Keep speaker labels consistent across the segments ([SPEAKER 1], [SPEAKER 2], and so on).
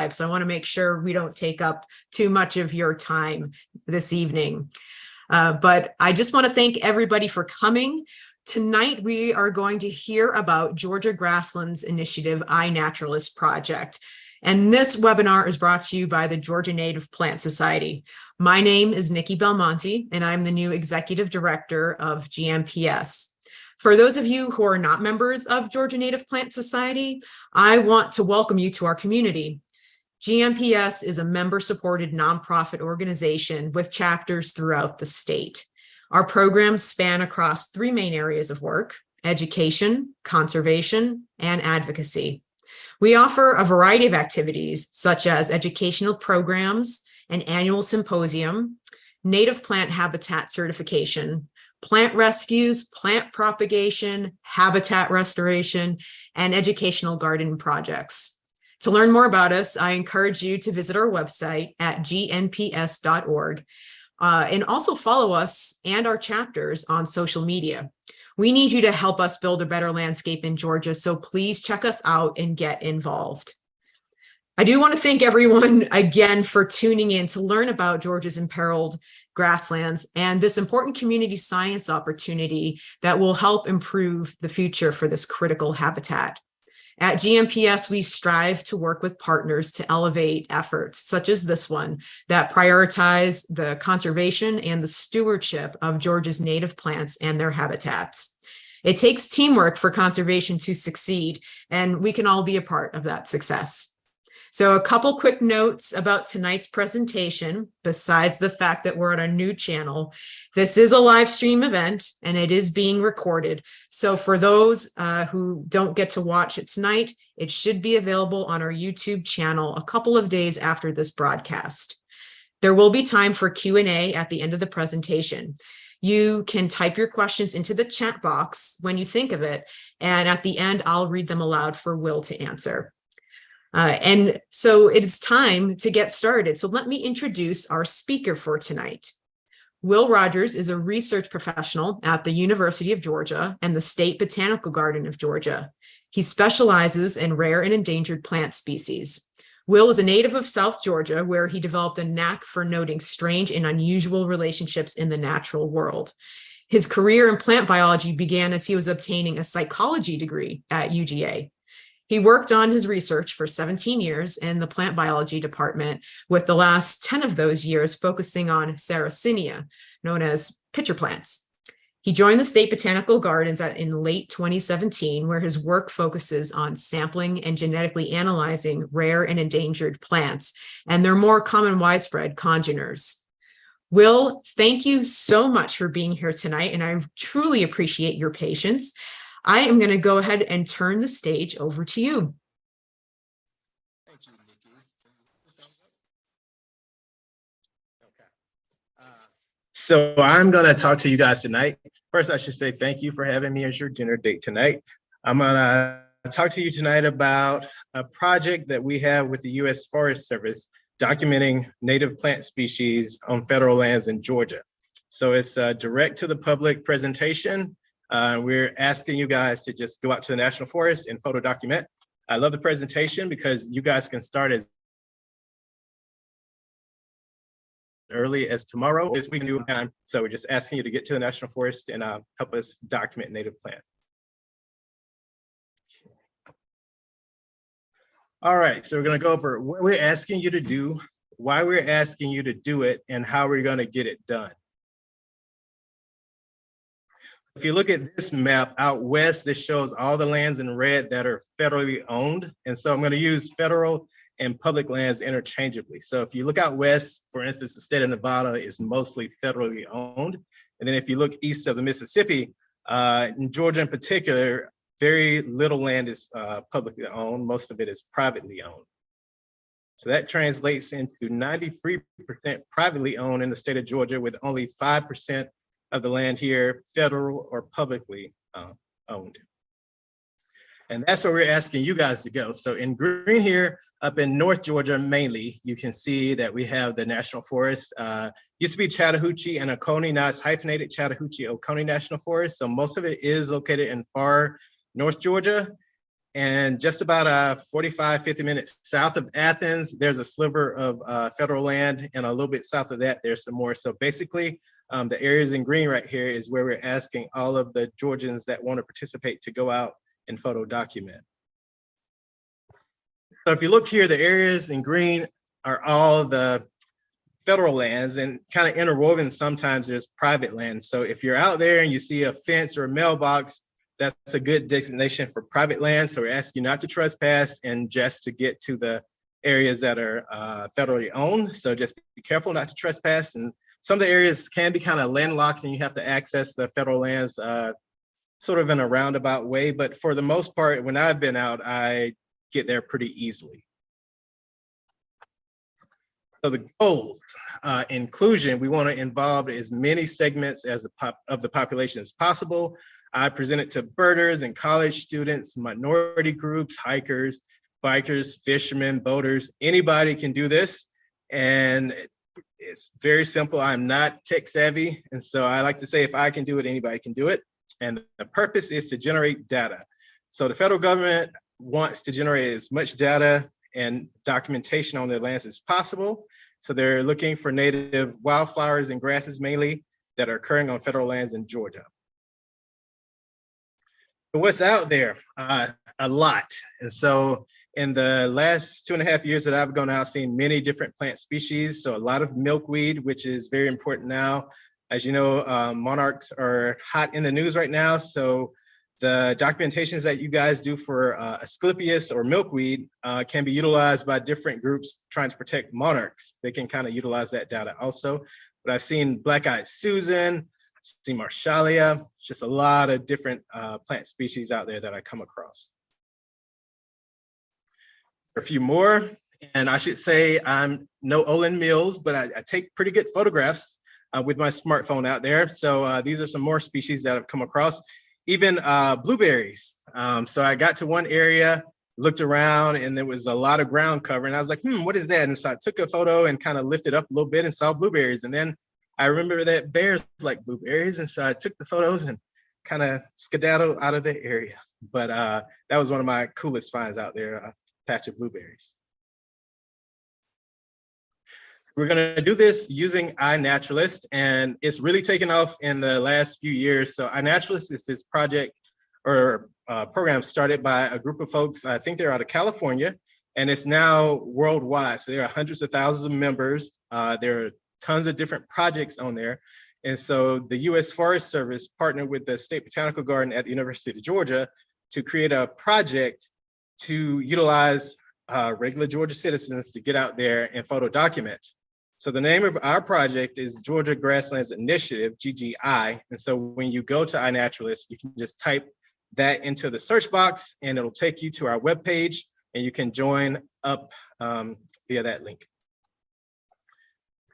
[SPEAKER 1] So I want to make sure we don't take up too much of your time this evening. But I just want to thank everybody for coming. Tonight, we are going to hear about Georgia Grasslands Initiative iNaturalist project. And this webinar is brought to you by the Georgia Native Plant Society. My name is Nikki Belmonte, and I'm the new Executive Director of GMPS. For those of you who are not members of Georgia Native Plant Society, I want to welcome you to our community. GMPS is a member-supported nonprofit organization with chapters throughout the state. Our programs span across three main areas of work: education, conservation, and advocacy. We offer a variety of activities such as educational programs, an annual symposium, native plant habitat certification, plant rescues, plant propagation, habitat restoration, and educational garden projects. To learn more about us, I encourage you to visit our website at gnps.org and also follow us and our chapters on social media. We need you to help us build a better landscape in Georgia, so please check us out and get involved. I do want to thank everyone again for tuning in to learn about Georgia's imperiled grasslands and this important community science opportunity that will help improve the future for this critical habitat. At GMPS, we strive to work with partners to elevate efforts such as this one that prioritize the conservation and the stewardship of Georgia's native plants and their habitats. It takes teamwork for conservation to succeed, and we can all be a part of that success. So a couple quick notes about tonight's presentation, besides the fact that we're on a new channel. This is a live stream event and it is being recorded. So for those who don't get to watch it tonight, it should be available on our YouTube channel a couple of days after this broadcast. There will be time for Q&A at the end of the presentation. You can type your questions into the chat box when you think of it, and at the end, I'll read them aloud for Will to answer. And so it is time to get started. So let me introduce our speaker for tonight. Will Rogers is a research professional at the University of Georgia and the State Botanical Garden of Georgia. He specializes in rare and endangered plant species. Will is a native of South Georgia, where he developed a knack for noting strange and unusual relationships in the natural world. His career in plant biology began as he was obtaining a psychology degree at UGA. He worked on his research for 17 years in the plant biology department, with the last 10 of those years focusing on Sarracenia, known as pitcher plants. He joined the State Botanical Gardens in late 2017, where his work focuses on sampling and genetically analyzing rare and endangered plants and their more common widespread congeners. Will, thank you so much for being here tonight, and I truly appreciate your patience. I am going to go ahead and turn the stage over to you.
[SPEAKER 2] Thank you, Nikki. Okay. So I'm going to talk to you guys tonight. First, I should say thank you for having me as your dinner date tonight. I'm going to talk to you tonight about a project that we have with the U.S. Forest Service documenting native plant species on federal lands in Georgia. So it's a direct to the public presentation. We're asking you guys to just go out to the National Forest and photo document. I love the presentation because you guys can start as early as tomorrow, this week new time. So we're just asking you to get to the National Forest and help us document native plants. All right, so we're gonna go over what we're asking you to do, why we're asking you to do it, and how we're gonna get it done. If you look at this map out west, this shows all the lands in red that are federally owned. And so I'm going to use federal and public lands interchangeably. So if you look out west, for instance, the state of Nevada is mostly federally owned. And then if you look east of the Mississippi, in Georgia in particular, very little land is publicly owned. Most of it is privately owned. So that translates into 93% privately owned in the state of Georgia, with only 5% of the land here federal or publicly owned. And that's where we're asking you guys to go. So in green here, up in North Georgia mainly, you can see that we have the National Forest. Used to be Chattahoochee and Oconee, now it's hyphenated Chattahoochee Oconee National Forest. So most of it is located in far North Georgia. And just about 45, 50 minutes south of Athens, there's a sliver of federal land, and a little bit south of that, there's some more. So basically, the areas in green right here is where we're asking all of the Georgians that want to participate to go out and photo document. So if you look here, the areas in green are all the federal lands, and kind of interwoven sometimes there's private lands. So if you're out there and you see a fence or a mailbox, that's a good designation for private land. So we're asking you not to trespass and just to get to the areas that are federally owned. So just be careful not to trespass. And some of the areas can be kind of landlocked and you have to access the federal lands sort of in a roundabout way. But for the most part, when I've been out, I get there pretty easily. So the goals, inclusion, we want to involve as many segments as of the population as possible. I presented to birders and college students, minority groups, hikers, bikers, fishermen, boaters. Anybody can do this. And it's very simple. I'm not tech savvy. And so I like to say, if I can do it, anybody can do it. And the purpose is to generate data. So the federal government wants to generate as much data and documentation on their lands as possible. So they're looking for native wildflowers and grasses mainly that are occurring on federal lands in Georgia. But what's out there? A lot. And so in the last 2.5 years that I've gone out, seen many different plant species. So a lot of milkweed, which is very important now. As you know, monarchs are hot in the news right now. So the documentations that you guys do for Asclepias or milkweed can be utilized by different groups trying to protect monarchs. They can kind of utilize that data also. But I've seen black-eyed Susan, seen Marshallia, just a lot of different plant species out there that I come across. A few more, and I should say I'm no Olin Mills, but I take pretty good photographs with my smartphone out there. So these are some more species that I've come across. Even blueberries. So I got to one area, looked around, and there was a lot of ground cover. And I was like, what is that? And so I took a photo and kind of lifted up a little bit and saw blueberries. And then I remember that bears like blueberries. And so I took the photos and kind of skedaddled out of the area. But that was one of my coolest finds out there, a patch of blueberries. We're going to do this using iNaturalist, and it's really taken off in the last few years. So iNaturalist is this project or program started by a group of folks, I think they're out of California, and it's now worldwide. So there are hundreds of thousands of members. There are tons of different projects on there. And so the U.S. Forest Service partnered with the State Botanical Garden at the University of Georgia to create a project to utilize regular Georgia citizens to get out there and photo document. So the name of our project is Georgia Grasslands Initiative, GGI. And so when you go to iNaturalist, you can just type that into the search box and it'll take you to our webpage and you can join up via that link.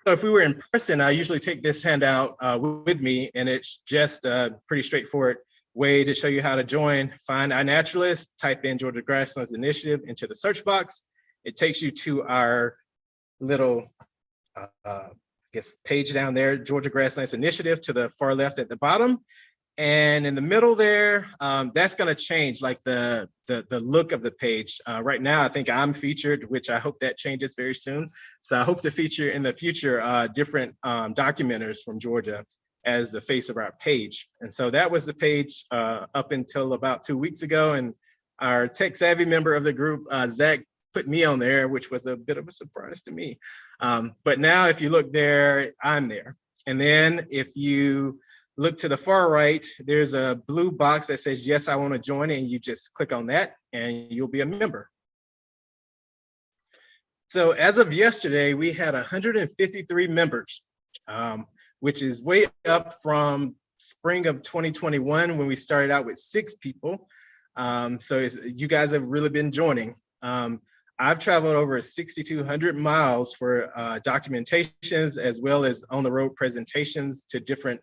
[SPEAKER 2] So if we were in person, I usually take this handout with me, and it's just a pretty straightforward way to show you how to join. Find iNaturalist, type in Georgia Grasslands Initiative into the search box. It takes you to our little page down there, Georgia Grasslands Initiative, to the far left at the bottom. And in the middle there, that's going to change, like the look of the page. Right now, I think I'm featured, which I hope that changes very soon. So I hope to feature in the future different documenters from Georgia as the face of our page. And so that was the page up until about 2 weeks ago. And our tech savvy member of the group, Zach, put me on there, which was a bit of a surprise to me. But now if you look there, I'm there. And then if you look to the far right, there's a blue box that says, yes, I want to join, and you just click on that and you'll be a member. So as of yesterday, we had 153 members, which is way up from spring of 2021 when we started out with 6 people. So you guys have really been joining. I've traveled over 6,200 miles for documentations as well as on the road presentations to different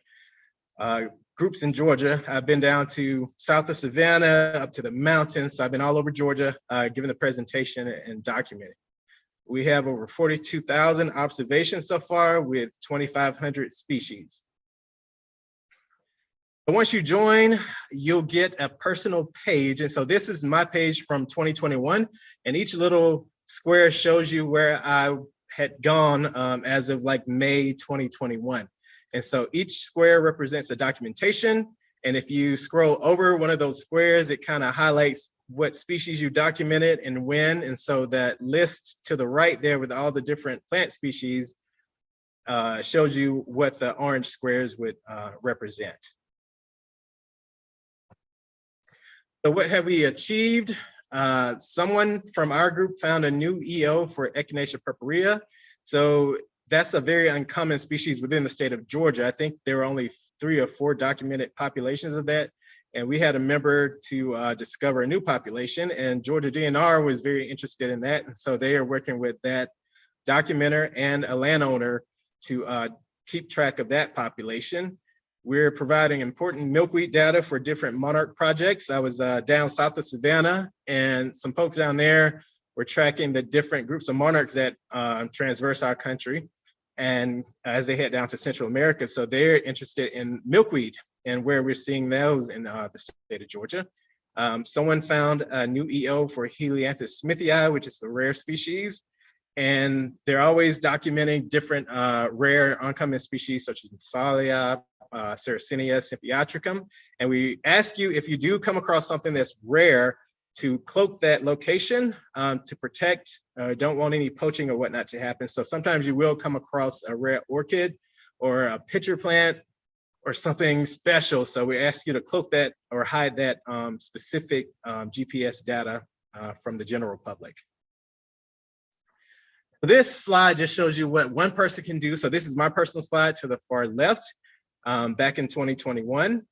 [SPEAKER 2] groups in Georgia. I've been down to south of Savannah, up to the mountains. So I've been all over Georgia, giving the presentation and documenting. We have over 42,000 observations so far with 2,500 species. But once you join, you'll get a personal page. And so this is my page from 2021. And each little square shows you where I had gone as of like May 2021. And so each square represents a documentation. And if you scroll over one of those squares, it kind of highlights what species you documented and when. And so that list to the right there with all the different plant species shows you what the orange squares would represent. So what have we achieved? Someone from our group found a new EO for Echinacea purpurea. So that's a very uncommon species within the state of Georgia. I think there were only 3 or 4 documented populations of that. And we had a member to discover a new population, and Georgia DNR was very interested in that. And so they are working with that documenter and a landowner to keep track of that population. We're providing important milkweed data for different monarch projects. I was down south of Savannah, and some folks down there were tracking the different groups of monarchs that transverse our country, and as they head down to Central America. So they're interested in milkweed and where we're seeing those in the state of Georgia. Someone found a new EO for Helianthus smithii, which is a rare species. And they're always documenting different rare uncommon species such as Massalia, Sarracenia, Symphiatricum. And we ask you, if you do come across something that's rare, to cloak that location to protect, don't want any poaching or whatnot to happen. So sometimes you will come across a rare orchid or a pitcher plant or something special. So we ask you to cloak that or hide that specific GPS data from the general public. This slide just shows you what one person can do. So this is my personal slide to the far left back in 2021.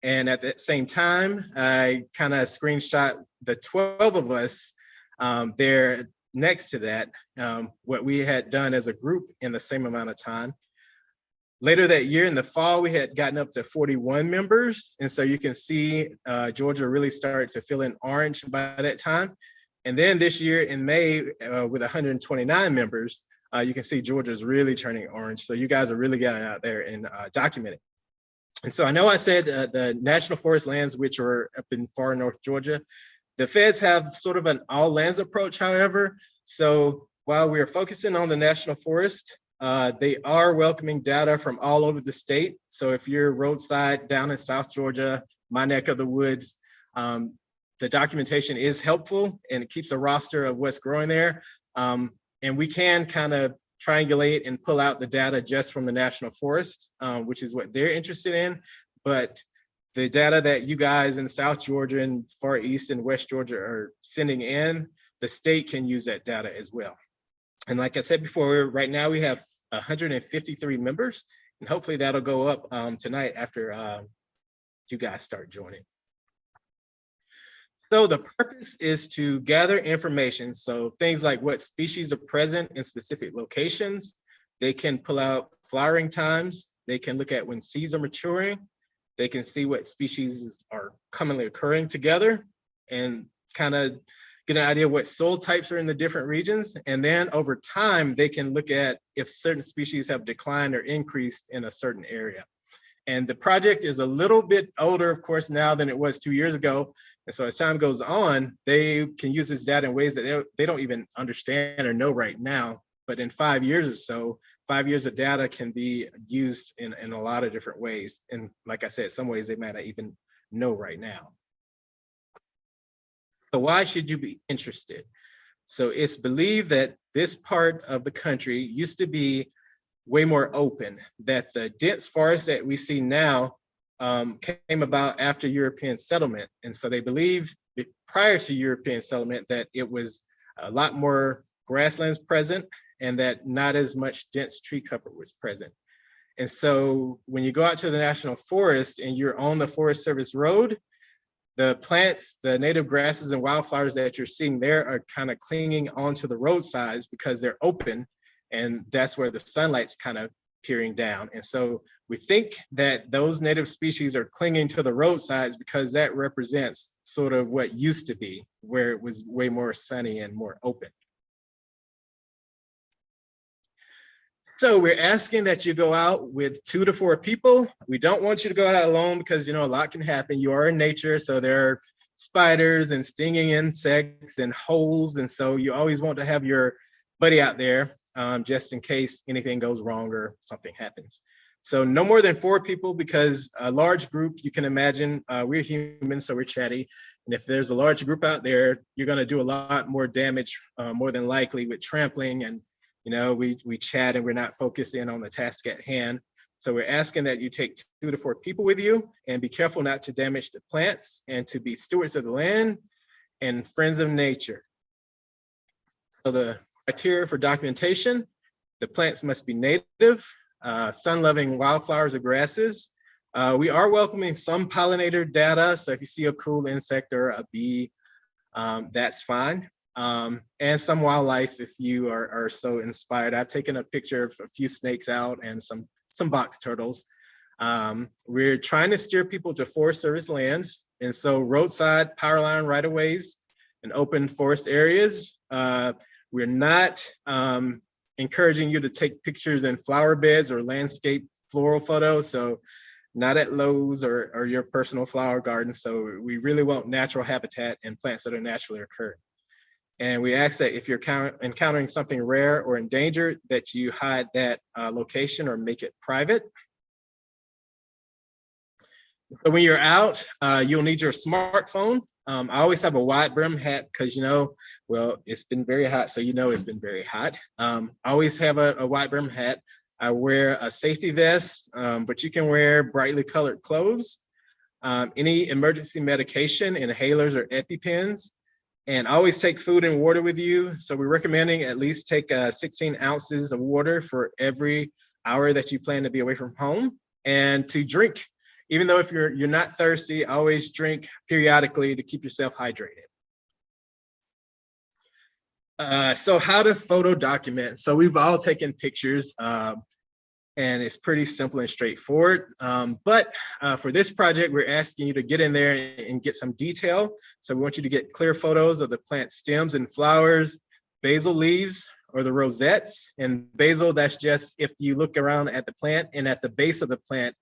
[SPEAKER 2] And at the same time, I kind of screenshot the 12 of us there next to that, what we had done as a group in the same amount of time. Later that year in the fall, we had gotten up to 41 members. And so you can see Georgia really started to fill in orange by that time. And then this year in May, with 129 members, you can see Georgia's really turning orange. So you guys are really getting out there and documenting. And so I know I said the national forest lands, which are up in far north Georgia, the feds have sort of an all lands approach, however. So while we are focusing on the national forest, they are welcoming data from all over the state. So if you're roadside down in South Georgia, my neck of the woods, the documentation is helpful and it keeps a roster of what's growing there. And we can kind of triangulate and pull out the data just from the national forest, which is what they're interested in. But the data that you guys in South Georgia and Far East and West Georgia are sending in, the state can use that data as well. And like I said before, right now we have 153 members, and hopefully that'll go up tonight after you guys start joining. So the purpose is to gather information. So things like what species are present in specific locations. They can pull out flowering times. They can look at when seeds are maturing. They can see what species are commonly occurring together and kind of get an idea what soil types are in the different regions. And then over time, they can look at if certain species have declined or increased in a certain area. And the project is a little bit older, of course, now than it was 2 years ago. And so as time goes on, they can use this data in ways that they don't even understand or know right now. But in 5 years or so, 5 years of data can be used in a lot of different ways. And like I said, some ways they might not even know right now. So why should you be interested? So it's believed that this part of the country used to be way more open, that the dense forest that we see now came about after European settlement. And so they believe prior to European settlement that it was a lot more grasslands present and that not as much dense tree cover was present. And so when you go out to the national forest and you're on the Forest Service road, the plants, the native grasses and wildflowers that you're seeing there are kind of clinging onto the roadsides because they're open, and that's where the sunlight's kind of peering down. And so we think that those native species are clinging to the roadsides because that represents sort of what used to be, where it was way more sunny and more open. So we're asking that you go out with 2 to 4 people. We don't want you to go out alone because, you know, a lot can happen. You are in nature, so there are spiders and stinging insects and holes. And so you always want to have your buddy out there just in case anything goes wrong or something happens. So no more than 4 people, because a large group, you can imagine, we're humans, so we're chatty. And if there's a large group out there, you're going to do a lot more damage, more than likely, with trampling. And, you know, we chat and we're not focused in on the task at hand. So we're asking that you take 2 to 4 people with you and be careful not to damage the plants and to be stewards of the land and friends of nature. So the criteria for documentation: the plants must be native, sun-loving wildflowers or grasses. We are welcoming some pollinator data. So if you see a cool insect or a bee, that's fine. And some wildlife if you are so inspired. I've taken a picture of a few snakes out and some box turtles. We're trying to steer people to Forest Service lands. And so roadside, power line right-of-ways, and open forest areas. We're not encouraging you to take pictures in flower beds or landscape floral photos. So not at Lowe's or your personal flower garden. So we really want natural habitat and plants that are naturally occurring. And we ask that if you're encountering something rare or endangered, that you hide that location or make it private. So when you're out, you'll need your smartphone. I always have a wide brim hat because, you know, well, it's been very hot, so you know it's been very hot. I always have a wide brim hat. I wear a safety vest, but you can wear brightly colored clothes. Any emergency medication, inhalers or EpiPens, and always take food and water with you. So we're recommending at least take 16 ounces of water for every hour that you plan to be away from home, and to drink. Even though if you're not thirsty, always drink periodically to keep yourself hydrated. So how to photo document. So we've all taken pictures, and it's pretty simple and straightforward. But for this project, we're asking you to get in there and get some detail. So we want you to get clear photos of the plant stems and flowers, basal leaves, or the rosettes. And basal, that's just if you look around at the plant, and at the base of the plant,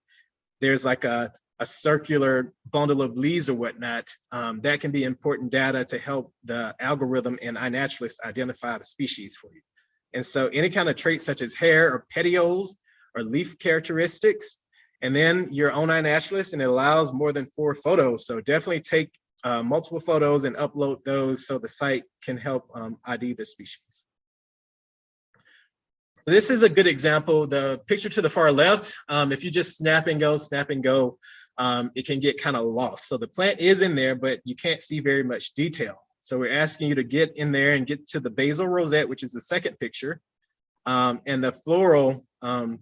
[SPEAKER 2] there's like a circular bundle of leaves or whatnot. That can be important data to help the algorithm and iNaturalist identify the species for you. And so any kind of traits such as hair or petioles or leaf characteristics, and then your own iNaturalist, and it allows more than 4 photos. So definitely take multiple photos and upload those so the site can help ID the species. This is a good example. The picture to the far left, if you just snap and go, it can get kind of lost. So the plant is in there, but you can't see very much detail. So we're asking you to get in there and get to the basal rosette, which is the second picture, and the floral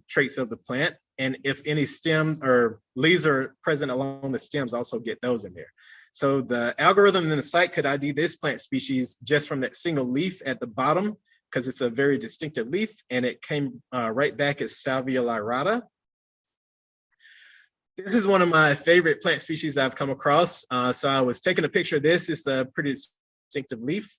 [SPEAKER 2] traits of the plant. And if any stems or leaves are present along the stems, also get those in there. So the algorithm in the site could ID this plant species just from that single leaf at the bottom, because it's a very distinctive leaf, and it came right back as Salvia lyrata. This is one of my favorite plant species I've come across. So I was taking a picture of this. It's a pretty distinctive leaf.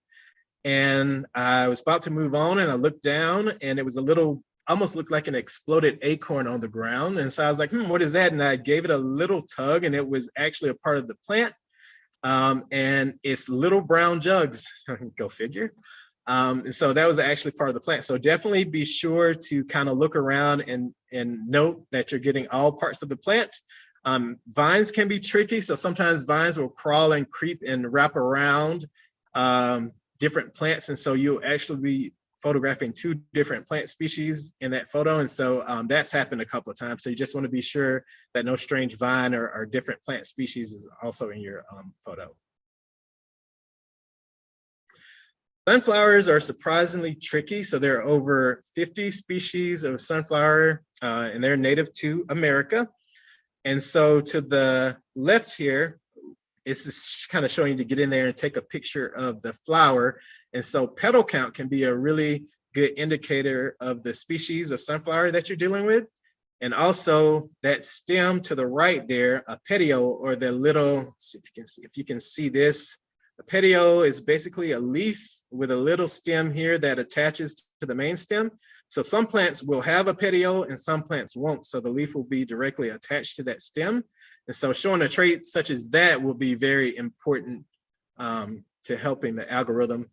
[SPEAKER 2] And I was about to move on, and I looked down, and it was a little, almost looked like an exploded acorn on the ground. And so I was like, what is that? And I gave it a little tug, and it was actually a part of the plant. And it's little brown jugs, go figure. And so that was actually part of the plant. So definitely be sure to kind of look around and note that you're getting all parts of the plant. Vines can be tricky. So sometimes vines will crawl and creep and wrap around different plants. And so you'll actually be photographing 2 different plant species in that photo. And so that's happened a couple of times. So you just want to be sure that no strange vine or different plant species is also in your photo. Sunflowers are surprisingly tricky. So there are over 50 species of sunflower, and they're native to America. And so to the left here, it's just kind of showing you to get in there and take a picture of the flower. And so petal count can be a really good indicator of the species of sunflower that you're dealing with. And also that stem to the right there, a petiole, or the little, see if you can see this. A petiole is basically a leaf with a little stem here that attaches to the main stem. So some plants will have a petiole and some plants won't. So the leaf will be directly attached to that stem. And so showing a trait such as that will be very important to helping the algorithm.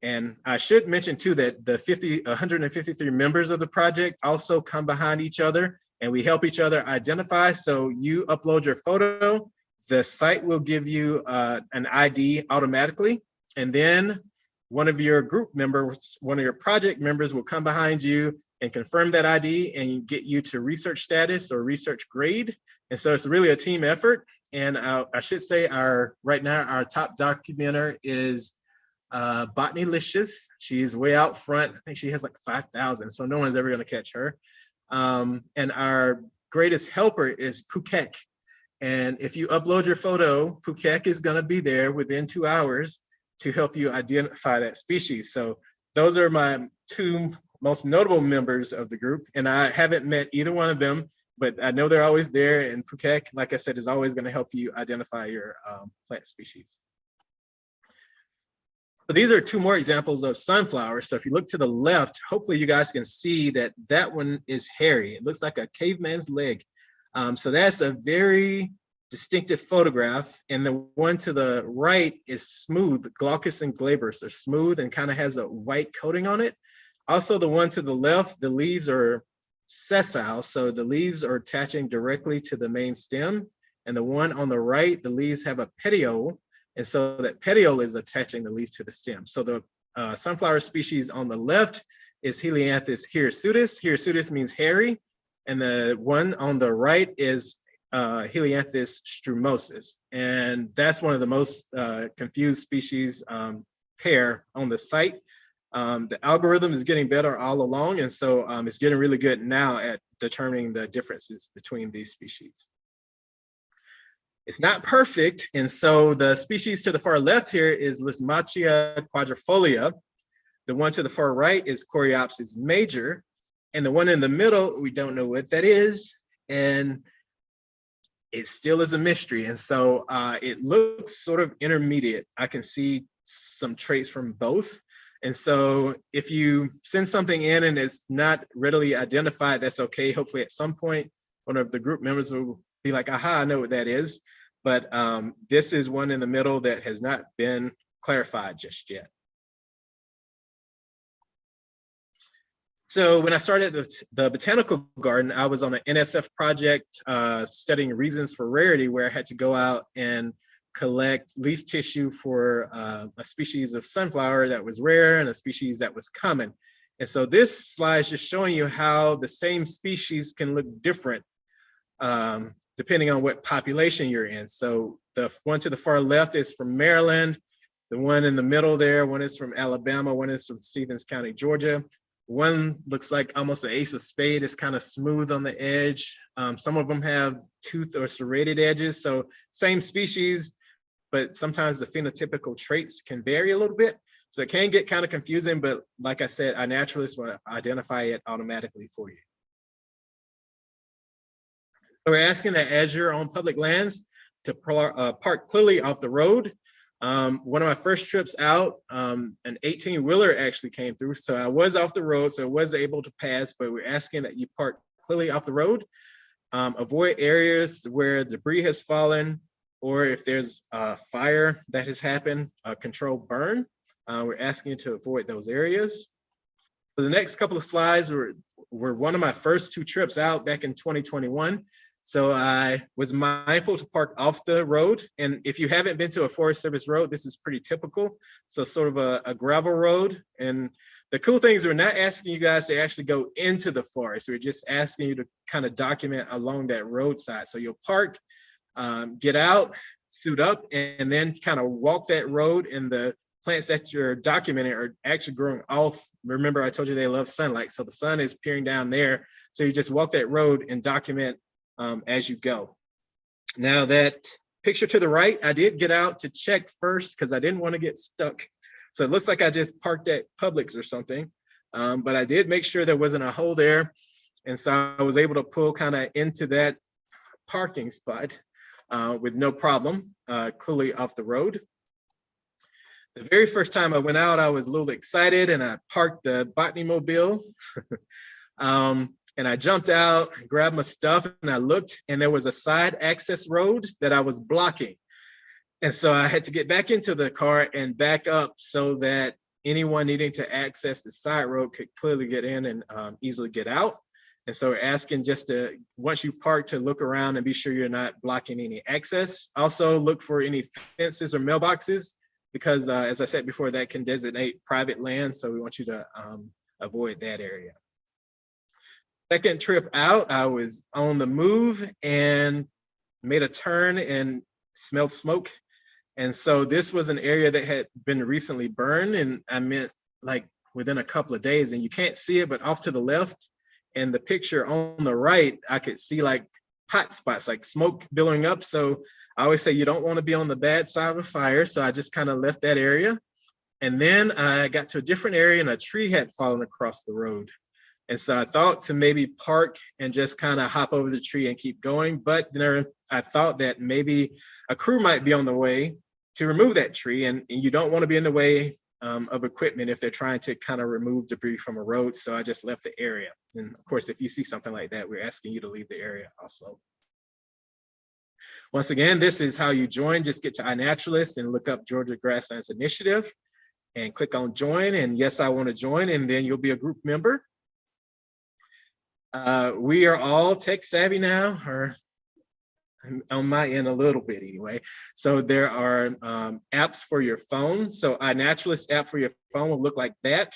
[SPEAKER 2] And I should mention too that the 153 members of the project also come behind each other and we help each other identify. So you upload your photo, the site will give you an ID automatically. And then one of your group members, one of your project members will come behind you and confirm that ID and get you to research status or research grade. And so it's really a team effort. And I should say right now, our top documenter is Botanical. She's way out front. I think she has like 5,000, so no one's ever gonna catch her. And our greatest helper is Pukek. And if you upload your photo, Pukek is gonna be there within 2 hours to help you identify that species. So those are my two most notable members of the group. And I haven't met either one of them, but I know they're always there. And Pukek, like I said, is always gonna help you identify your plant species. So these are two more examples of sunflowers. So if you look to the left, hopefully you guys can see that that one is hairy. It looks like a caveman's leg. So that's a very distinctive photograph. And the one to the right is smooth. Glaucus and glabros are smooth and kind of has a white coating on it. Also the one to the left, the leaves are sessile. So the leaves are attaching directly to the main stem. And the one on the right, the leaves have a petiole. And so that petiole is attaching the leaf to the stem. So the sunflower species on the left is Helianthus hirsutus. Hirsutus means hairy. And the one on the right is Helianthus strumosus. And that's one of the most confused species pair on the site. The algorithm is getting better all along. And so it's getting really good now at determining the differences between these species. It's not perfect. And so the species to the far left here is Lismachia quadrifolia. The one to the far right is Coreopsis major. And the one in the middle, we don't know what that is. And it still is a mystery. And so it looks sort of intermediate. I can see some traits from both. And so if you send something in and it's not readily identified, that's okay. Hopefully at some point, one of the group members will be like, aha, I know what that is. But this is one in the middle that has not been clarified just yet. So when I started the botanical garden, I was on an NSF project studying reasons for rarity, where I had to go out and collect leaf tissue for a species of sunflower that was rare and a species that was common. And so this slide is just showing you how the same species can look different depending on what population you're in. So the one to the far left is from Maryland. The one in the middle there, one is from Alabama, one is from Stevens County, Georgia. One looks like almost an ace of spade. It's kind of smooth on the edge. Some of them have toothed or serrated edges. So same species, but sometimes the phenotypical traits can vary a little bit. So it can get kind of confusing, but like I said, iNaturalist will identify it automatically for you. So we're asking that as you're on public lands to park clearly off the road. One of my first trips out, an 18-wheeler actually came through. So I was off the road, so I was able to pass, but we're asking that you park clearly off the road. Avoid areas where debris has fallen, or if there's a fire that has happened, a controlled burn. We're asking you to avoid those areas. So the next couple of slides were one of my first two trips out back in 2021. So I was mindful to park off the road. And if you haven't been to a Forest Service road, this is pretty typical. So sort of a gravel road. And the cool thing is we're not asking you guys to actually go into the forest. We're just asking you to kind of document along that roadside. So you'll park, get out, suit up, and then kind of walk that road. And the plants that you're documenting are actually growing off. Remember, I told you they love sunlight. So the sun is peering down there. So you just walk that road and document as you go. Now that picture to the right, I did get out to check first because I didn't want to get stuck. So it looks like I just parked at Publix or something, but I did make sure there wasn't a hole there. And so I was able to pull kind of into that parking spot with no problem, clearly off the road. The very first time I went out, I was a little excited and I parked the Botany mobile. And I jumped out, grabbed my stuff, and I looked, and there was a side access road that I was blocking. And so I had to get back into the car and back up so that anyone needing to access the side road could clearly get in and easily get out. And so we're asking just to, once you park, to look around and be sure you're not blocking any access. Also look for any fences or mailboxes, because as I said before, that can designate private land. So we want you to avoid that area. Second trip out, I was on the move and made a turn and smelled smoke. And so this was an area that had been recently burned, and I meant like within a couple of days, and you can't see it, but off to the left and the picture on the right, I could see like hot spots, like smoke billowing up. So I always say you don't want to be on the bad side of a fire. So I just kind of left that area. And then I got to a different area and a tree had fallen across the road. And so I thought to maybe park and just kind of hop over the tree and keep going. But then I thought that maybe a crew might be on the way to remove that tree. And you don't want to be in the way of equipment if they're trying to kind of remove debris from a road. So I just left the area. And of course, if you see something like that, we're asking you to leave the area also. Once again, this is how you join. Just get to iNaturalist and look up Georgia Grasslands Initiative and click on join. And yes, I want to join, and then you'll be a group member. We are all tech savvy now, or on my end a little bit anyway. So there are apps for your phone. So iNaturalist app for your phone will look like that.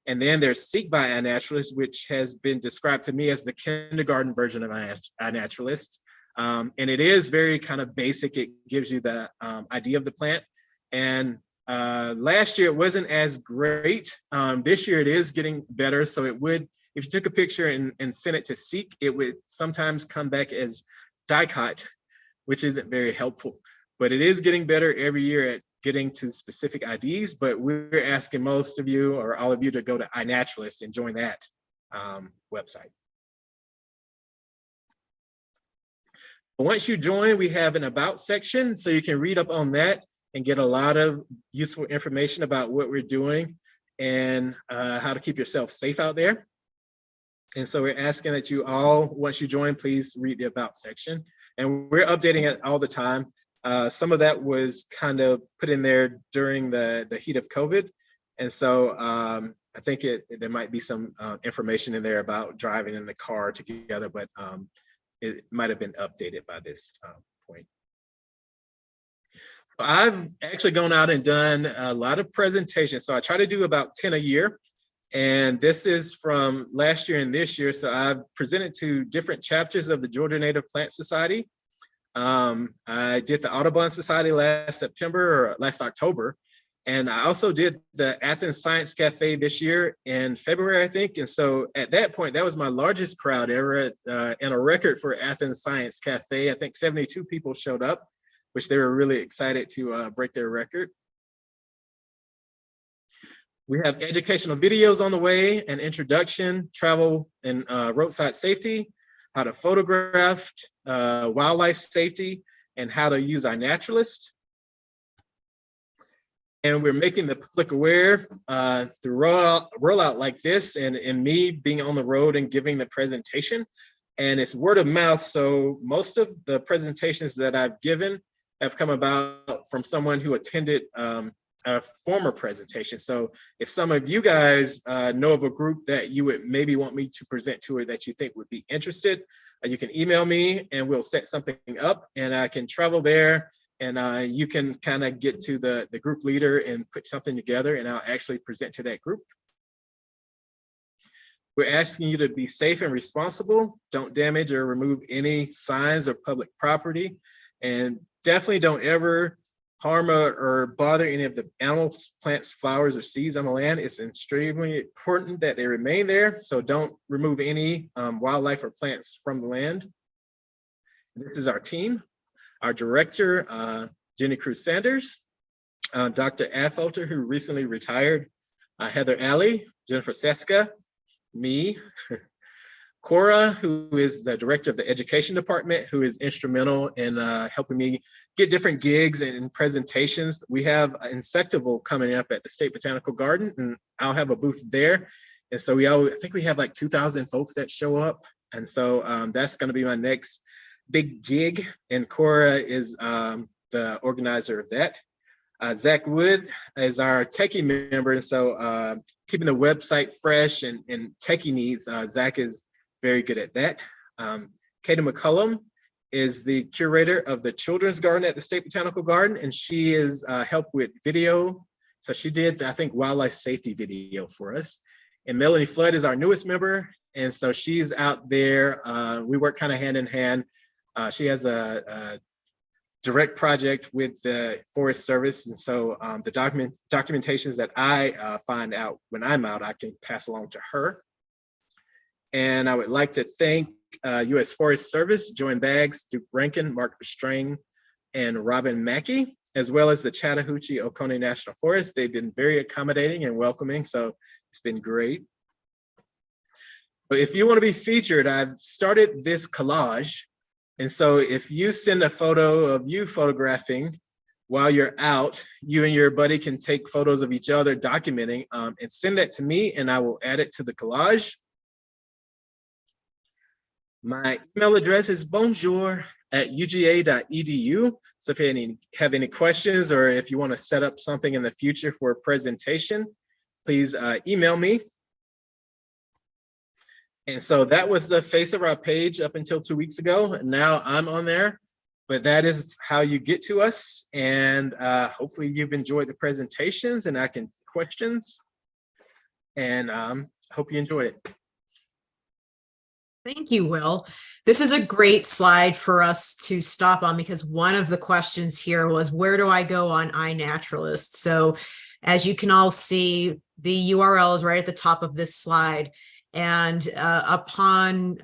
[SPEAKER 2] And then there's Seek by iNaturalist, which has been described to me as the kindergarten version of iNaturalist. And it is very kind of basic. It gives you the idea of the plant. And last year it wasn't as great. This year it is getting better. So it would, if you took a picture and sent it to Seek, it would sometimes come back as dicot, which isn't very helpful. But it is getting better every year at getting to specific IDs. But we're asking most of you or all of you to go to iNaturalist and join that website. Once you join, we have an About section, so you can read up on that and get a lot of useful information about what we're doing and how to keep yourself safe out there. And so we're asking that you all, once you join, please read the About section. And we're updating it all the time. Some of that was kind of put in there during the heat of COVID. And so I think there might be some information in there about driving in the car together, but it might have been updated by this point. I've actually gone out and done a lot of presentations. So I try to do about 10 a year. And this is from last year and this year. So I've presented to different chapters of the Georgia Native Plant Society. I did the Audubon Society last September or last October. And I also did the Athens Science Cafe this year in February, I think. And so at that point, that was my largest crowd ever and a record for Athens Science Cafe. I think 72 people showed up, which they were really excited to break their record. We have educational videos on the way, an introduction, travel and roadside safety, how to photograph, wildlife safety, and how to use iNaturalist. And we're making the public aware through rollout like this and me being on the road and giving the presentation. And it's word of mouth. So most of the presentations that I've given have come about from someone who attended a former presentation. So if some of you guys know of a group that you would maybe want me to present to or that you think would be interested, you can email me and we'll set something up and I can travel there and you can kind of get to the group leader and put something together and I'll actually present to that group. We're asking you to be safe and responsible. Don't damage or remove any signs or public property. And definitely don't ever harm or bother any of the animals, plants, flowers, or seeds on the land. It's extremely important that they remain there. So don't remove any wildlife or plants from the land. This is our team. Our director, Jenny Cruz Sanders, Dr. Affolter, who recently retired, Heather Alley, Jennifer Seska, me, Cora, who is the director of the education department, who is instrumental in helping me get different gigs and presentations. We have an Insectival coming up at the State Botanical Garden, and I'll have a booth there. And so I think we have like 2,000 folks that show up. And so that's going to be my next big gig. And Cora is the organizer of that. Zach Wood is our techie member. And so keeping the website fresh and techie needs, Zach is very good at that. Katie McCullum is the curator of the Children's Garden at the State Botanical Garden, and she is helped with video. So she did, I think, wildlife safety video for us. And Melanie Flood is our newest member, and so she's out there. We work kind of hand in hand. She has a direct project with the Forest Service, and so the documentations that I find out when I'm out, I can pass along to her. And I would like to thank U.S. Forest Service, Joanne Baggs, Duke Rankin, Mark Strang, and Robin Mackey, as well as the Chattahoochee Oconee National Forest. They've been very accommodating and welcoming, so it's been great. But if you want to be featured, I've started this collage. And so if you send a photo of you photographing while you're out, you and your buddy can take photos of each other documenting and send that to me, and I will add it to the collage. My email address is bonjour@uga.edu. So if you have any questions, or if you want to set up something in the future for a presentation, please email me. And so that was the face of our page up until 2 weeks ago. Now I'm on there, but that is how you get to us. And hopefully you've enjoyed the presentations, and I can questions, and hope you enjoy it.
[SPEAKER 1] Thank you, Will. This is a great slide for us to stop on, because one of the questions here was, where do I go on iNaturalist? So as you can all see, the URL is right at the top of this slide. And upon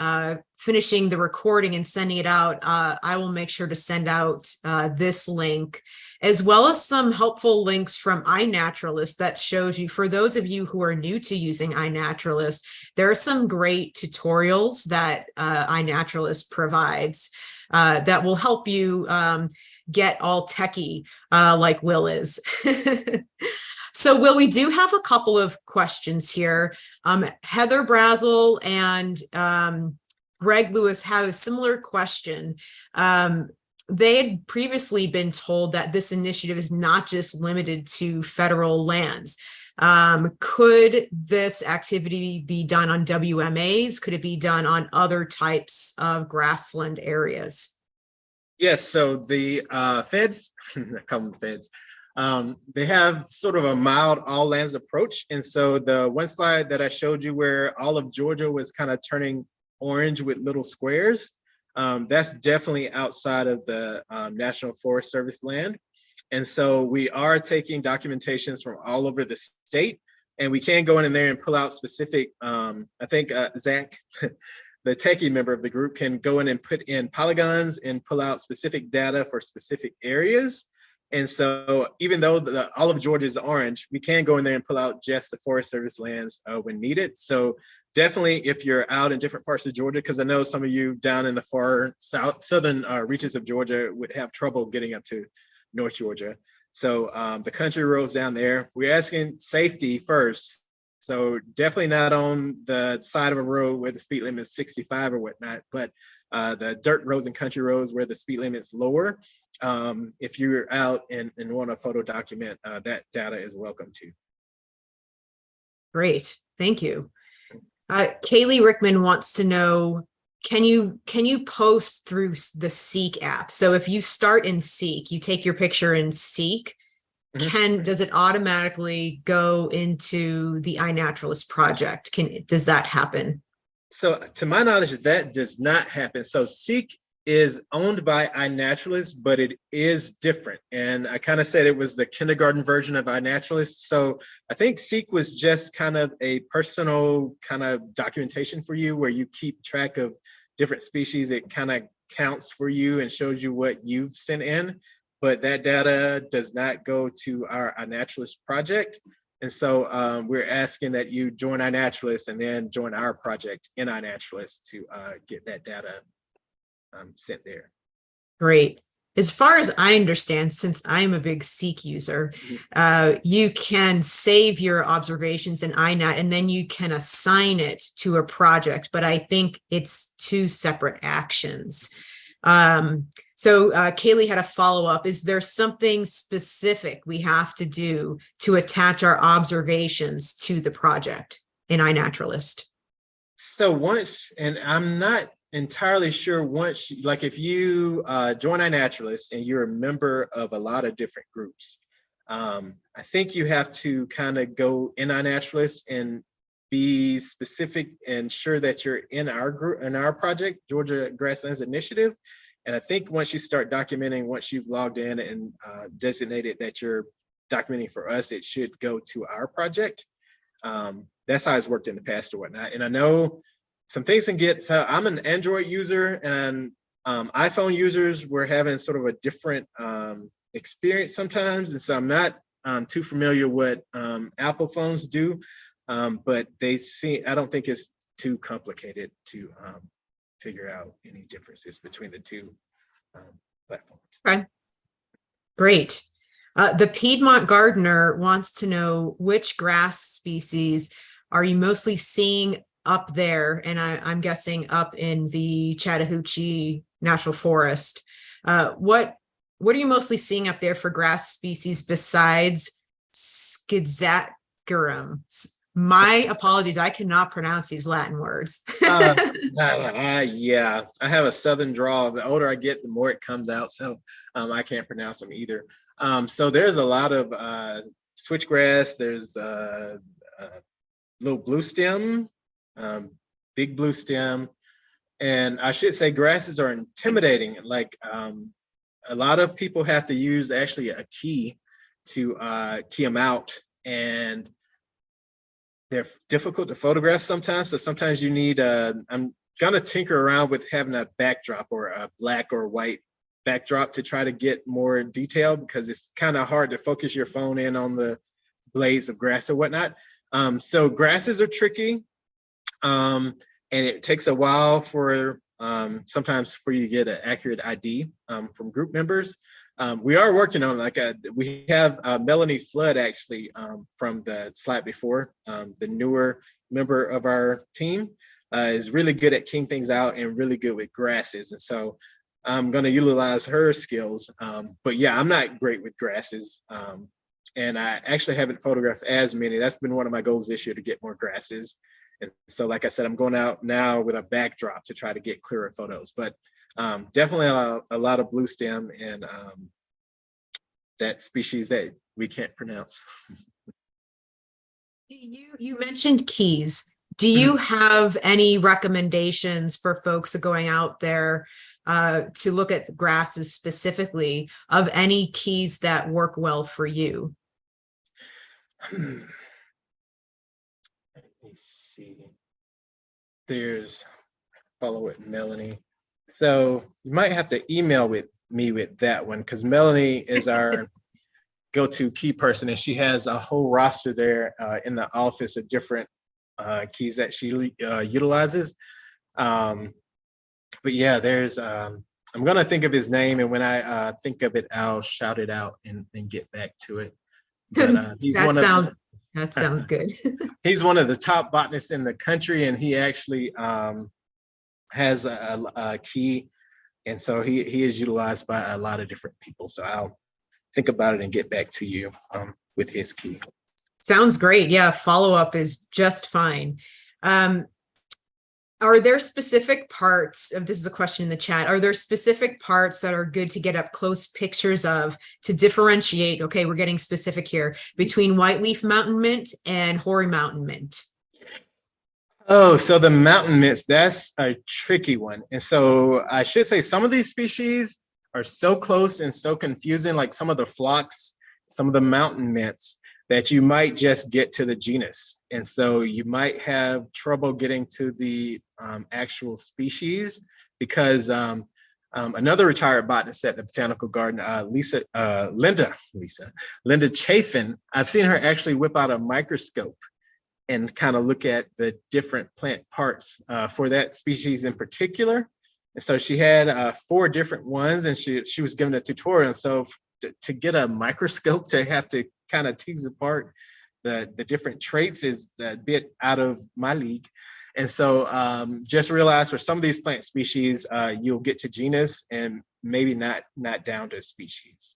[SPEAKER 1] finishing the recording and sending it out, I will make sure to send out this link, as well as some helpful links from iNaturalist that shows you, for those of you who are new to using iNaturalist, there are some great tutorials that iNaturalist provides that will help you get all techie like Will is. So, Will, we do have a couple of questions here. Heather Brazel and Greg Lewis have a similar question. They had previously been told that this initiative is not just limited to federal lands. Could this activity be done on WMAs? Could it be done on other types of grassland areas?
[SPEAKER 2] Yes, so the feds, I call them feds, they have sort of a mild all lands approach. And so the one slide that I showed you where all of Georgia was kind of turning orange with little squares, that's definitely outside of the National Forest Service land. And so we are taking documentations from all over the state, and we can go in there and pull out specific, I think Zach, the techie member of the group, can go in and put in polygons and pull out specific data for specific areas. And so even though all of Georgia is orange, we can go in there and pull out just the Forest Service lands when needed. So definitely if you're out in different parts of Georgia, because I know some of you down in the far southern reaches of Georgia would have trouble getting up to North Georgia. So the country roads down there, we're asking safety first. So definitely not on the side of a road where the speed limit is 65 or whatnot, but the dirt roads and country roads where the speed limit's lower. If you're out and want to photo document, that data is welcome too.
[SPEAKER 1] Great, thank you. Kaylee Rickman wants to know, can you post through the Seek app? So if you start in Seek, you take your picture in Seek, does it automatically go into the iNaturalist project? Does that happen? So
[SPEAKER 2] to my knowledge, that does not happen. So Seek is owned by iNaturalist, but it is different. And I kind of said it was the kindergarten version of iNaturalist. So I think Seek was just kind of a personal kind of documentation for you where you keep track of different species. It kind of counts for you and shows you what you've sent in, but that data does not go to our iNaturalist project. And so we're asking that you join iNaturalist and then join our project in iNaturalist to get that data sent there.
[SPEAKER 1] Great. As far as I understand, since I'm a big Seek user, you can save your observations in iNat and then you can assign it to a project, but I think it's two separate actions. So Kaylee had a follow-up. Is there something specific we have to do to attach our observations to the project in iNaturalist?
[SPEAKER 2] So once, and I'm not entirely sure, once, like if you join iNaturalist and you're a member of a lot of different groups, I think you have to kind of go in iNaturalist and be specific and sure that you're in our group, in our project, Georgia Grasslands Initiative. And I think once you start documenting, once you've logged in and designated that you're documenting for us, it should go to our project. That's how it's worked in the past or whatnot. And I know some things can get, so I'm an Android user, and iPhone users were having sort of a different experience sometimes. And so I'm not too familiar what Apple phones do, but I don't think it's too complicated to figure out any differences between the two platforms.
[SPEAKER 1] Okay, great. The Piedmont Gardener wants to know which grass species are you mostly seeing up there? And I'm guessing up in the Chattahoochee National Forest. What are you mostly seeing up there for grass species besides Schizachyrum? My apologies, I cannot pronounce these Latin words.
[SPEAKER 2] Yeah, I have a Southern drawl. The older I get, the more it comes out. So I can't pronounce them either. So there's a lot of switchgrass. There's little blue stem, big blue stem. And I should say grasses are intimidating. Like a lot of people have to use actually a key to key them out. And they're difficult to photograph sometimes. So sometimes you need, I'm gonna tinker around with having a backdrop or a black or white backdrop to try to get more detail, because it's kind of hard to focus your phone in on the blades of grass or whatnot. So grasses are tricky, and it takes a while for sometimes for you to get an accurate ID from group members. We are working on, we have Melanie Flood actually from the slide before, the newer member of our team, is really good at keying things out and really good with grasses. And so I'm going to utilize her skills. But yeah, I'm not great with grasses. And I actually haven't photographed as many. That's been one of my goals this year, to get more grasses. And so, like I said, I'm going out now with a backdrop to try to get clearer photos. But definitely a lot of blue stem and that species that we can't pronounce.
[SPEAKER 1] You mentioned keys. Do you have any recommendations for folks going out there to look at the grasses specifically, of any keys that work well for you?
[SPEAKER 2] Let me see. There's follow with Melanie. So you might have to email me with that one, because Melanie is our go-to key person, and she has a whole roster there in the office of different keys that she utilizes. But yeah, there's I'm gonna think of his name, and when I think of it, I'll shout it out and get back to it. But,
[SPEAKER 1] that sounds good.
[SPEAKER 2] He's one of the top botanists in the country, and he actually has a key, and so he is utilized by a lot of different people. So I'll think about it and get back to you with his key.
[SPEAKER 1] Sounds great. Yeah, follow-up is just fine. Are there specific parts of, this is a question in the chat, are there specific parts that are good to get up close pictures of to differentiate, okay, we're getting specific here, between white-leaf mountain mint and hoary mountain mint?
[SPEAKER 2] Oh, so the mountain mints, that's a tricky one. And so I should say some of these species are so close and so confusing, like some of the phlox, some of the mountain mints, that you might just get to the genus. And so you might have trouble getting to the actual species, because Another retired botanist at the Botanical Garden, Linda Chafin. I've seen her actually whip out a microscope and kind of look at the different plant parts for that species in particular. And so she had 4 different ones, and she was given a tutorial. And so to get a microscope to have to kind of tease apart the different traits is a bit out of my league. And so just realize for some of these plant species, you'll get to genus and maybe not down to species.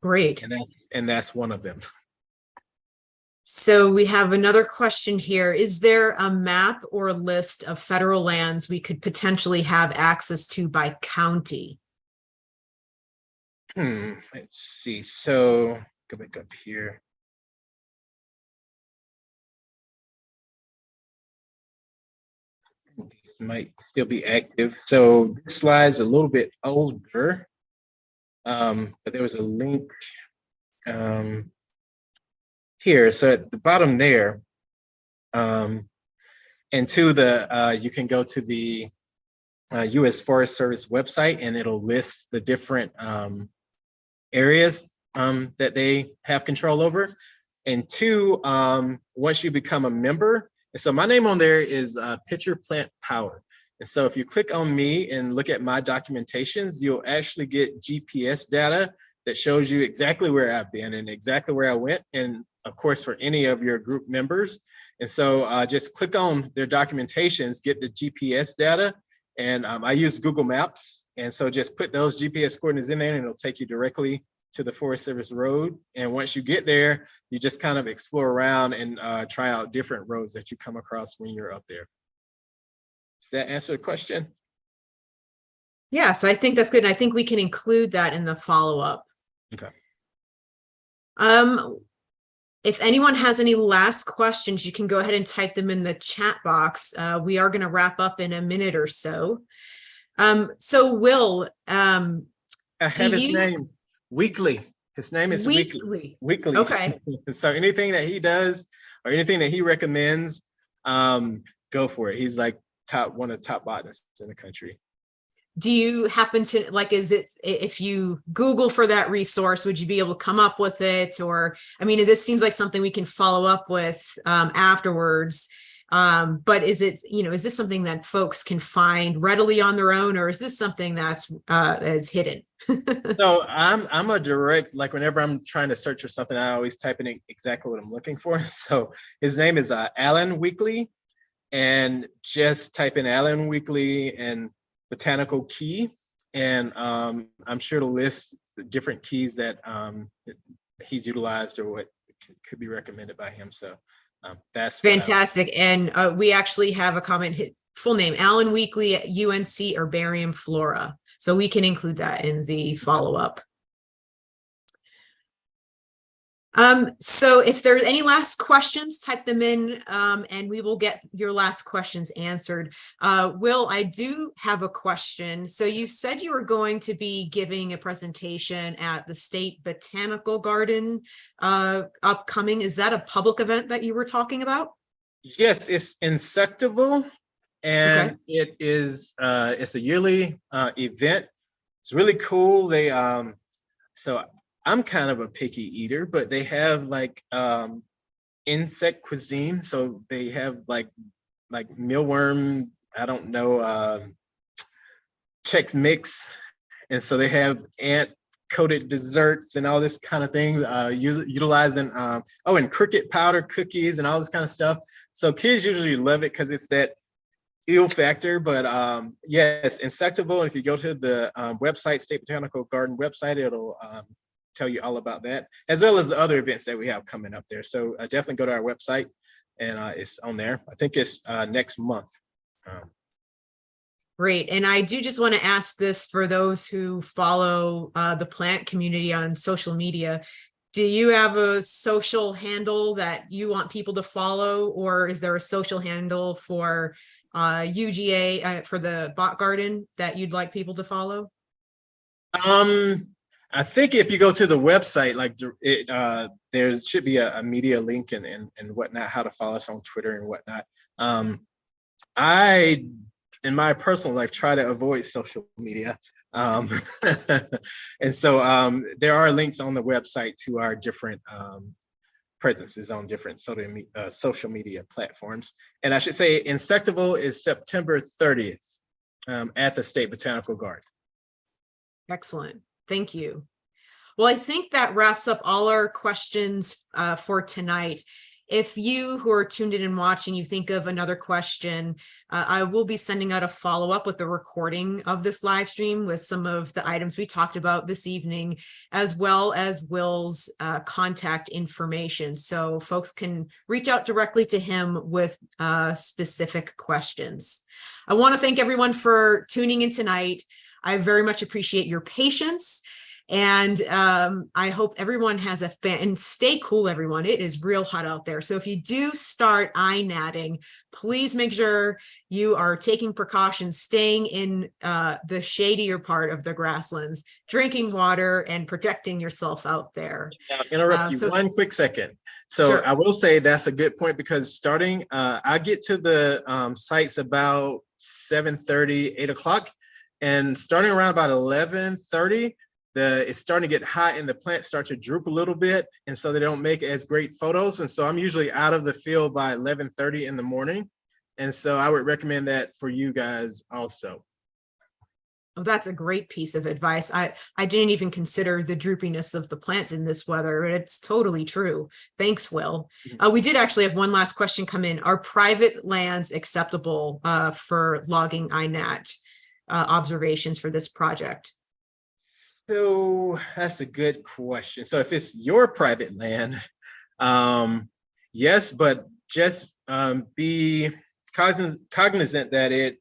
[SPEAKER 1] Great.
[SPEAKER 2] And that's one of them.
[SPEAKER 1] So we have another question here. Is there a map or a list of federal lands we could potentially have access to by county?
[SPEAKER 2] Let's see. So go back up here. Might still be active. So this slide's a little bit older, but there was a link here. So at the bottom there, and to the, you can go to the U.S. Forest Service website, and it'll list the different areas that they have control over. And 2, once you become a member, and so my name on there is Pitcher Plant Power. And so if you click on me and look at my documentations, you'll actually get GPS data that shows you exactly where I've been and exactly where I went. And of course, for any of your group members. And so just click on their documentations, get the GPS data. And I use Google Maps. And so just put those GPS coordinates in there and it'll take you directly to the Forest Service road. And once you get there, you just kind of explore around and try out different roads that you come across when you're up there. Does that answer the question?
[SPEAKER 1] Yes, I think that's good. And I think we can include that in the follow-up.
[SPEAKER 2] Okay.
[SPEAKER 1] If anyone has any last questions, you can go ahead and type them in the chat box. We are going to wrap up in a minute or so. So Will,
[SPEAKER 2] I have his name. Weekly. His name is Weekly.
[SPEAKER 1] Okay.
[SPEAKER 2] So anything that he does or anything that he recommends, go for it. He's like one of the top botanists in the country.
[SPEAKER 1] Do you happen to is it, if you Google for that resource, would you be able to come up with it? Or, I mean, this seems like something we can follow up with afterwards. But is it, is this something that folks can find readily on their own, or is this something that's is hidden?
[SPEAKER 2] So I'm a direct, whenever I'm trying to search for something, I always type in exactly what I'm looking for. So his name is Alan Weekly, and just type in Alan Weekly and Botanical key, and I'm sure to list the different keys that he's utilized or what could be recommended by him. So that's
[SPEAKER 1] fantastic. And we actually have a comment, his full name, Alan Weekly at UNC Herbarium Flora. So we can include that in the follow-up. So if there's any last questions, type them in and we will get your last questions answered. Will, I do have a question. So you said you were going to be giving a presentation at the State Botanical Garden upcoming. Is that a public event that you were talking about?
[SPEAKER 2] Yes, it's insectival, and okay. It is it's a yearly event. It's really cool. They so I'm kind of a picky eater, but they have insect cuisine. So they have like mealworm, I don't know, Chex Mix. And so they have ant coated desserts and all this kind of thing, utilizing, and cricket powder cookies and all this kind of stuff. So kids usually love it because it's that ill factor, but yes, insectival. And if you go to the website, State Botanical Garden website, it'll tell you all about that, as well as the other events that we have coming up there. So definitely go to our website, and it's on there. I think it's next month.
[SPEAKER 1] Great. And I do just want to ask this for those who follow the plant community on social media. Do you have a social handle that you want people to follow, or is there a social handle for UGA for the Bot Garden that you'd like people to follow?
[SPEAKER 2] I think if you go to the website, there should be a media link and whatnot, how to follow us on Twitter and whatnot. I in my personal life, try to avoid social media. Um, and so there are links on the website to our different presences on different social media platforms. And I should say Insectival is September 30th at the State Botanical Garden.
[SPEAKER 1] Excellent. Thank you. Well, I think that wraps up all our questions for tonight. If you who are tuned in and watching, you think of another question, I will be sending out a follow-up with the recording of this live stream with some of the items we talked about this evening, as well as Will's contact information. So folks can reach out directly to him with specific questions. I want to thank everyone for tuning in tonight. I very much appreciate your patience. And I hope everyone has and stay cool, everyone. It is real hot out there. So if you do start iNatting, please make sure you are taking precautions, staying in the shadier part of the grasslands, drinking water, and protecting yourself out there.
[SPEAKER 2] Now, interrupt you one quick second. So
[SPEAKER 1] sure.
[SPEAKER 2] I will say that's a good point, because starting, I get to the sites about 7:30, 8 o'clock, and starting around about 11:30, it's starting to get hot and the plants start to droop a little bit, and so they don't make as great photos. And so I'm usually out of the field by 11:30 in the morning, and so I would recommend that for you guys also.
[SPEAKER 1] Oh, that's a great piece of advice. I didn't even consider the droopiness of the plants in this weather. It's totally true. Thanks, Will. We did actually have one last question come in. Are private lands acceptable for logging iNat observations for this project?
[SPEAKER 2] So that's a good question. So if it's your private land, yes, but just be cognizant that it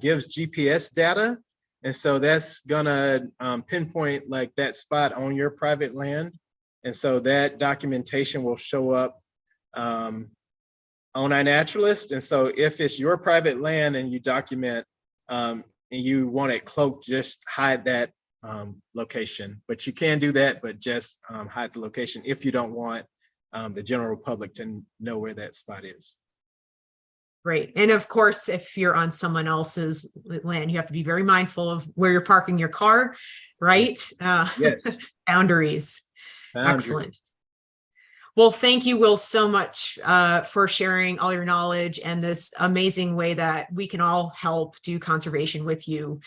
[SPEAKER 2] gives GPS data. And so that's gonna pinpoint like that spot on your private land. And so that documentation will show up on iNaturalist. And so if it's your private land and you document and you want it cloaked, just hide that location. But you can do that, but just hide the location if you don't want the general public to know where that spot is.
[SPEAKER 1] Great. And of course, if you're on someone else's land, you have to be very mindful of where you're parking your car, right?
[SPEAKER 2] Yes.
[SPEAKER 1] Boundaries. Excellent. Well, thank you, Will, so much for sharing all your knowledge and this amazing way that we can all help do conservation with you.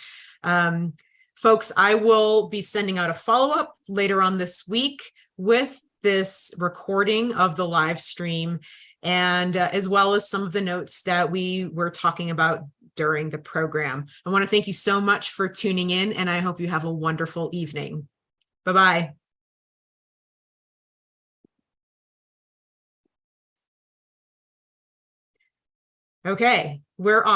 [SPEAKER 1] Folks, I will be sending out a follow-up later on this week with this recording of the live stream, and as well as some of the notes that we were talking about during the program. I want to thank you so much for tuning in, and I hope you have a wonderful evening. Bye-bye. Okay, we're off.